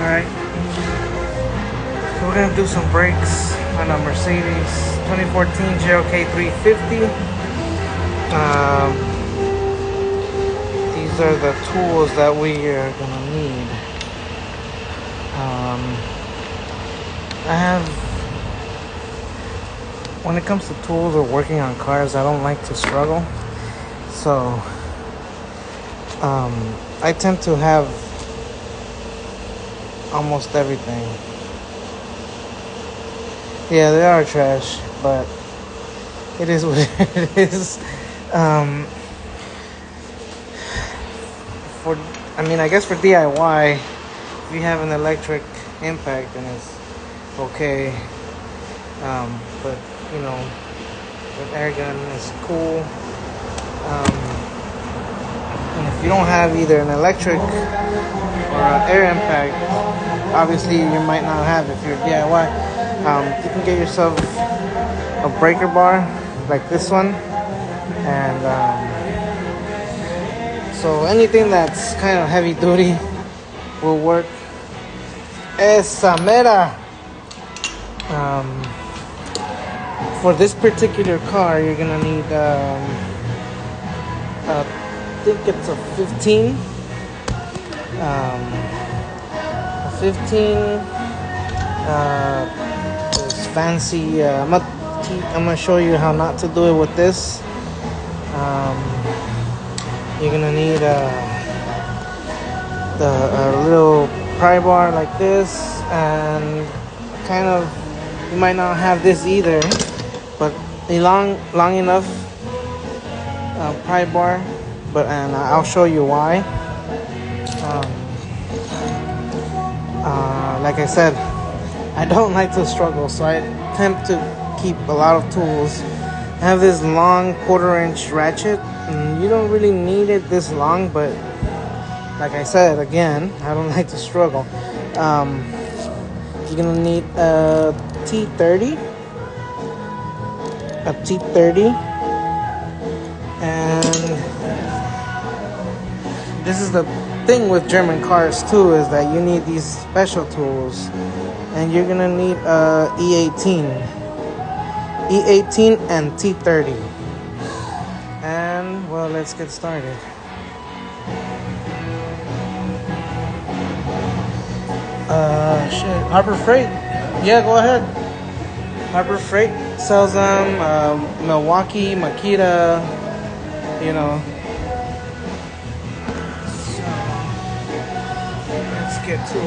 Alright, so we're gonna do some brakes on a Mercedes 2014 GLK350. These are the tools that we are gonna need. When it comes to tools or working on cars, I don't like to struggle. So I tend to have almost everything. Yeah, they are trash, but it is what it is. I guess for DIY, if you have an electric impact, then it's okay. But you know, with air gun, it's cool. And if you don't have either an electric or an air impact, obviously you might not have if you're DIY. You can get yourself a breaker bar like this one, and so anything that's kind of heavy duty will work. Esa mera. For this particular car, you're gonna need I think it's a 15. This fancy. I'm gonna show you how not to do it with this. You're gonna need a little pry bar like this, and you might not have this either, but a long enough pry bar. And I'll show you why. Like I said, I don't like to struggle, so I attempt to keep a lot of tools. I have this long 1/4-inch ratchet, and you don't really need it this long, but like I said, again, I don't like to struggle. You're gonna need a T30, and this is the thing with German cars too, is that you need these special tools, and you're gonna need a E18 and T30. And well, let's get started. Harbor Freight. Yeah, go ahead. Harbor Freight sells them. Milwaukee, Makita, you know. So let's get to it.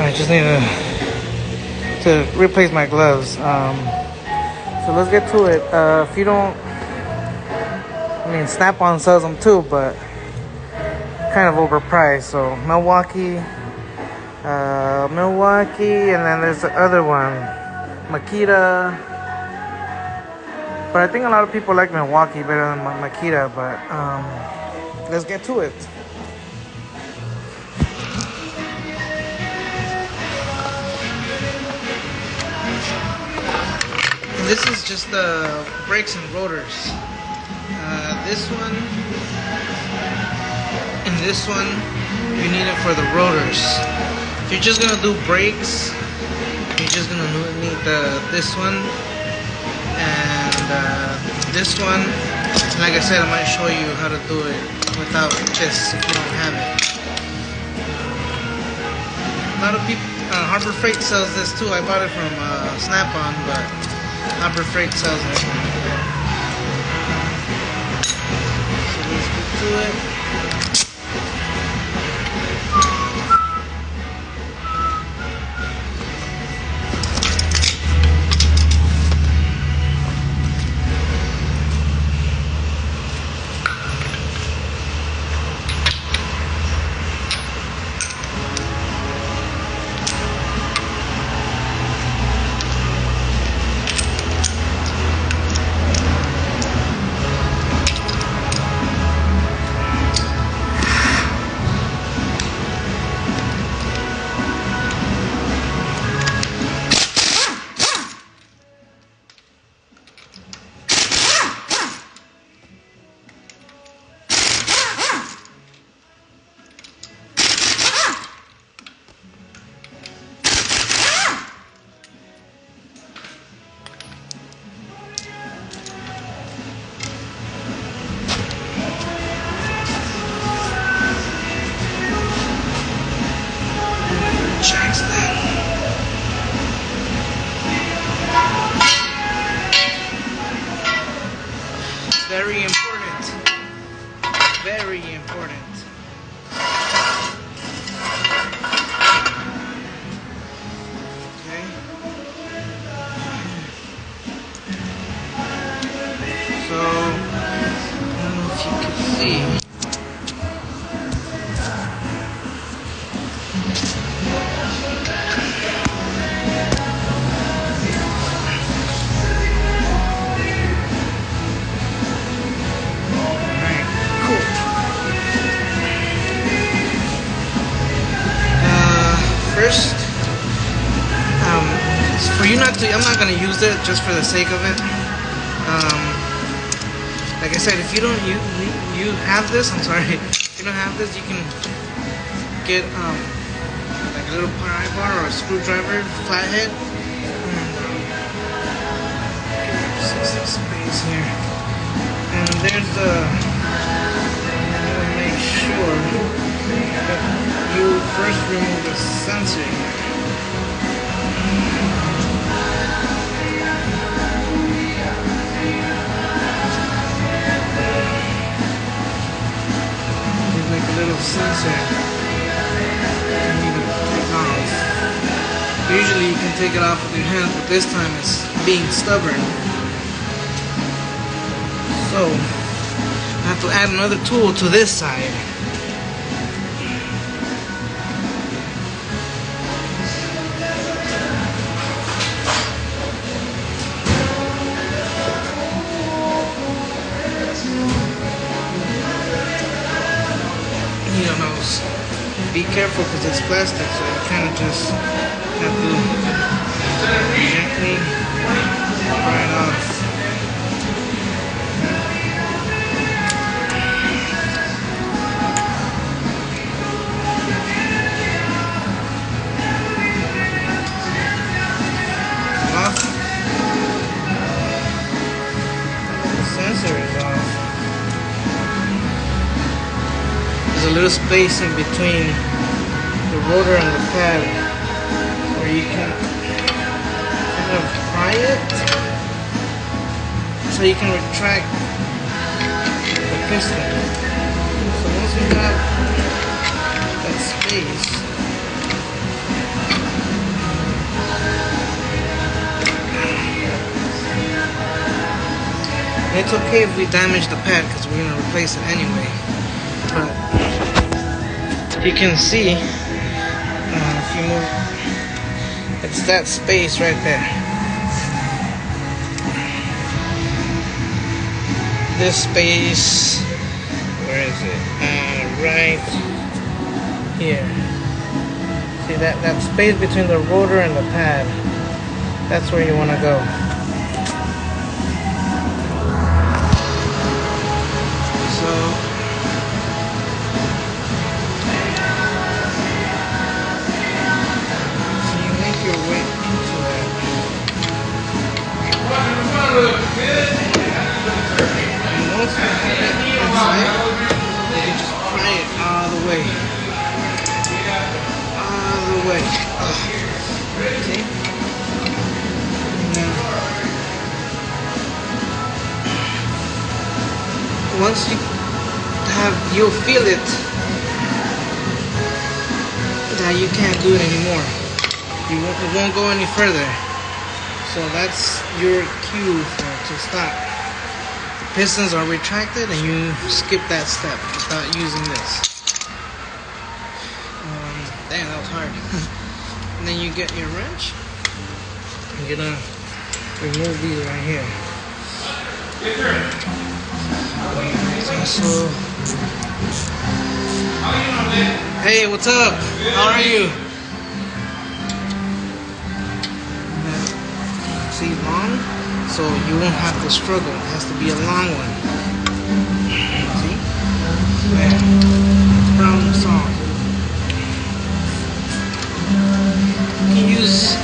I just need to replace my gloves. So let's get to it. If you don't, I mean, Snap-on sells them too, but kind of overpriced. So Milwaukee, and then there's the other one, Makita. But I think a lot of people like Milwaukee better than Makita. But let's get to it. This is just the brakes and rotors. This one and this one, you need it for the rotors. If you're just gonna do brakes, you're just gonna need this one and this one. And like I said, I might show you how to do it without just if you don't have it. A lot of people, Harbor Freight sells this too. I bought it from Snap-on, but Harbor Freight sells it. So let's get to it. Very important. Very important. Okay. So, I don't know if you can see. First, for you not to, I'm not gonna use it just for the sake of it. Like I said, if you don't you have this, I'm sorry, if you don't have this, you can get like a little pry bar or a screwdriver, flathead. Some space here, and there's the. Make sure that you first remove the sensor here. There's like a little sensor you need to take off. Usually you can take it off with your hand, but this time it's being stubborn. So I have to add another tool to this side. You know, be careful because it's plastic, so you kind of just have to gently pry it off. There's a little space in between the rotor and the pad where you can kind of pry it so you can retract the piston. So once you have that space, It's okay if we damage the pad because we're gonna replace it anyway. But you can see, if you move, it's that space right there. This space, where is it? Right here. See that space between the rotor and the pad? That's where you want to go. So you make your way to that. And once you have it inside, you can just pry it all the way. All the way. See? Once you'll feel it that you can't do it anymore. It won't go any further. So that's your cue to stop. The pistons are retracted and you skip that step without using this. Damn, that was hard. And then you get your wrench. You're gonna remove these right here. So, hey, what's up? How are you? See, long, so you won't have to struggle. It has to be a long one. See? Problem solved. You can use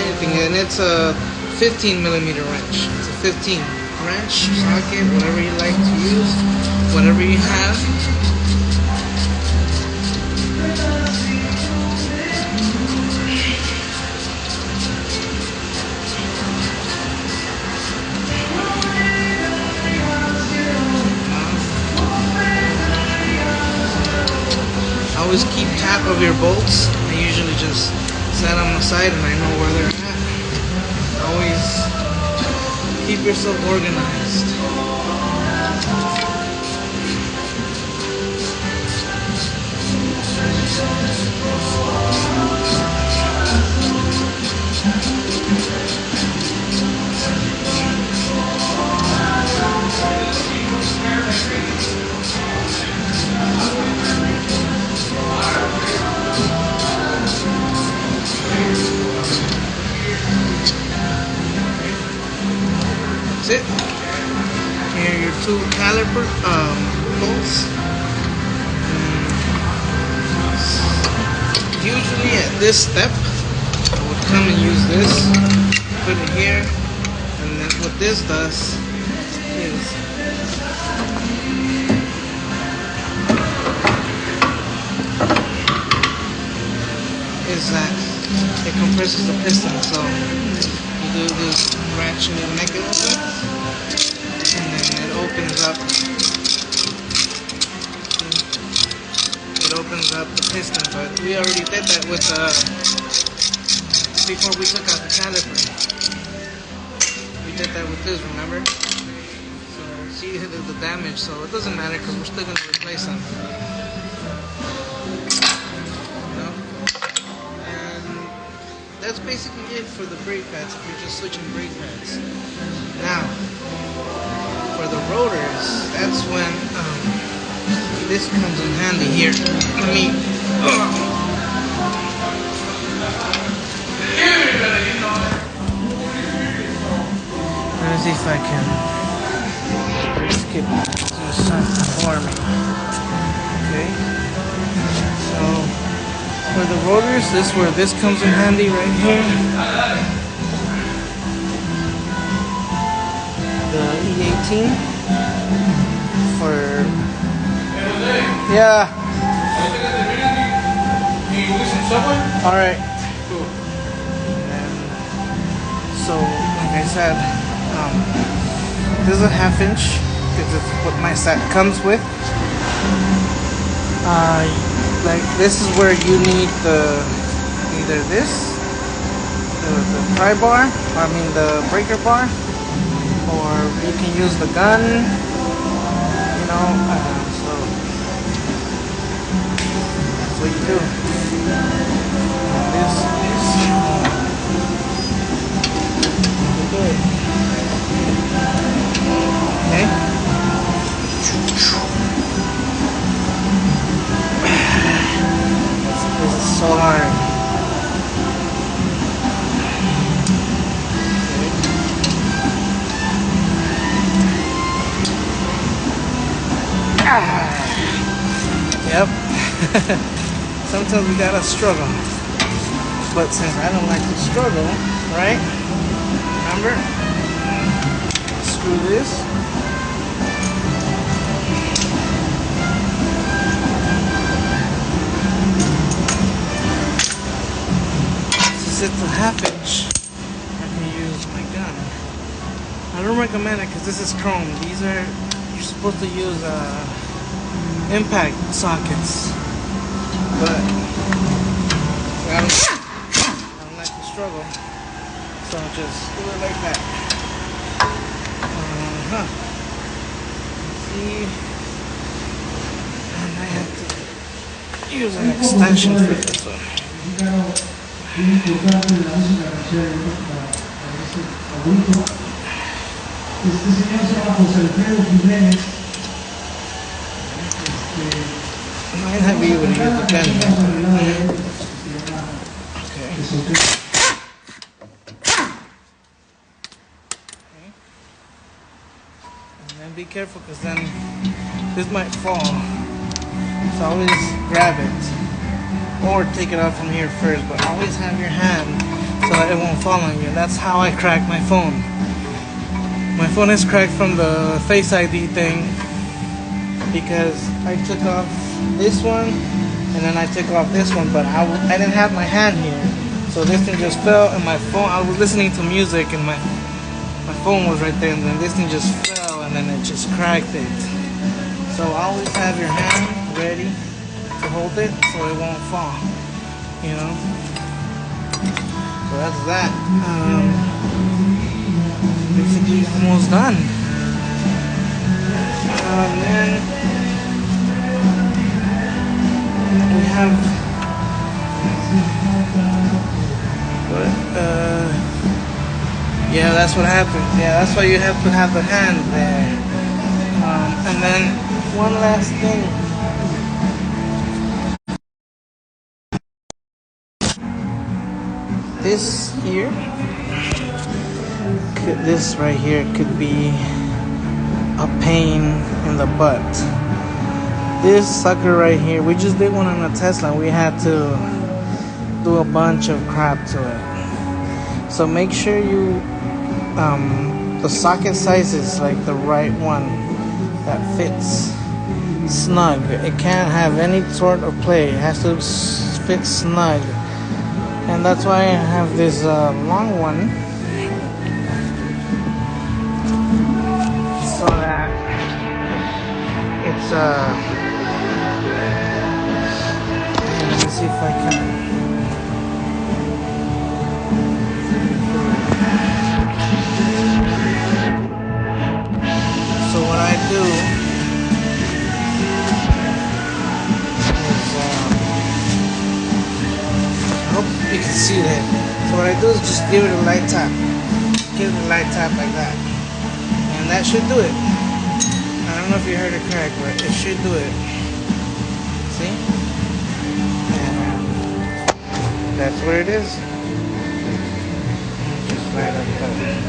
anything, and it's a 15mm wrench. It's a 15 wrench, socket, whatever you like to use, whatever you have. Always keep tap of your bolts. I usually just set them aside and I know where they're at. Always keep yourself organized. That's it. Here are your two caliper bolts. Usually at this step, I would come and use this, put it here, and then what this does is that it compresses the piston. So you do this ratchet mechanism, and then it opens up. It opens up the piston, but we already did that with before we took out the caliper. We did that with this, remember? So see the damage, so it doesn't matter because we're still going to replace them. That's basically it for the brake pads if you're just switching brake pads. Now, for the rotors, that's when this comes in handy here. Let me see if I can just get something for me. Okay. So for the rotors, this is where this comes in handy right here. The E18 for Alright. Cool. And so like I said, this is a 1/2 inch because it's what my set comes with. Like this is where you need either the pry bar, the breaker bar, or you can use the gun, so that's what you do. This is you do it. Okay. This is so hard. Yep. Sometimes we gotta struggle. But since I don't like to struggle, right? Remember? Screw this. Since it's a half inch, I can use my gun. I don't recommend it because this is chrome. These are, you're supposed to use impact sockets, but I don't like to struggle, so I'll just do it like that. See, and I have to use an extension for this one. Might not be able to use the pen. Okay. And then be careful because then this might fall. So always grab it. Or take it out from here first, but always have your hand so that it won't fall on you. That's how I cracked my phone. My phone is cracked from the Face ID thing because I took off this one and then I took off this one, but I didn't have my hand here, so this thing just fell and my phone, I was listening to music and my phone was right there, and then this thing just fell and then it just cracked it. So always have your hand ready to hold it so it won't fall, so that's that. Basically almost done. And then we have yeah, that's what happens. Yeah, that's why you have to have the hand there. And then one last thing. This here, this right here could be a pain in the butt. This sucker right here, we just did one on a Tesla. We had to do a bunch of crap to it. So make sure you, the socket size is like the right one that fits snug. It can't have any sort of play. It has to fit snug. And that's why I have this long one, so that it's let me see if I can. So what I do is, I hope you can see that. So what I do is just give it a light tap. Give it a light tap like that. And that should do it. I don't know if you heard it crack, but it should do it. See? And that's where it is. Just right up there.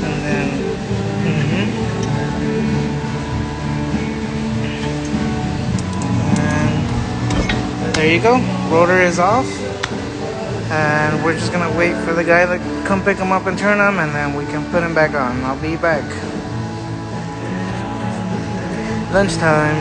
And then, and there you go. Rotor is off. And we're just gonna wait for the guy to come pick him up and turn him, and then we can put him back on. I'll be back. Lunchtime.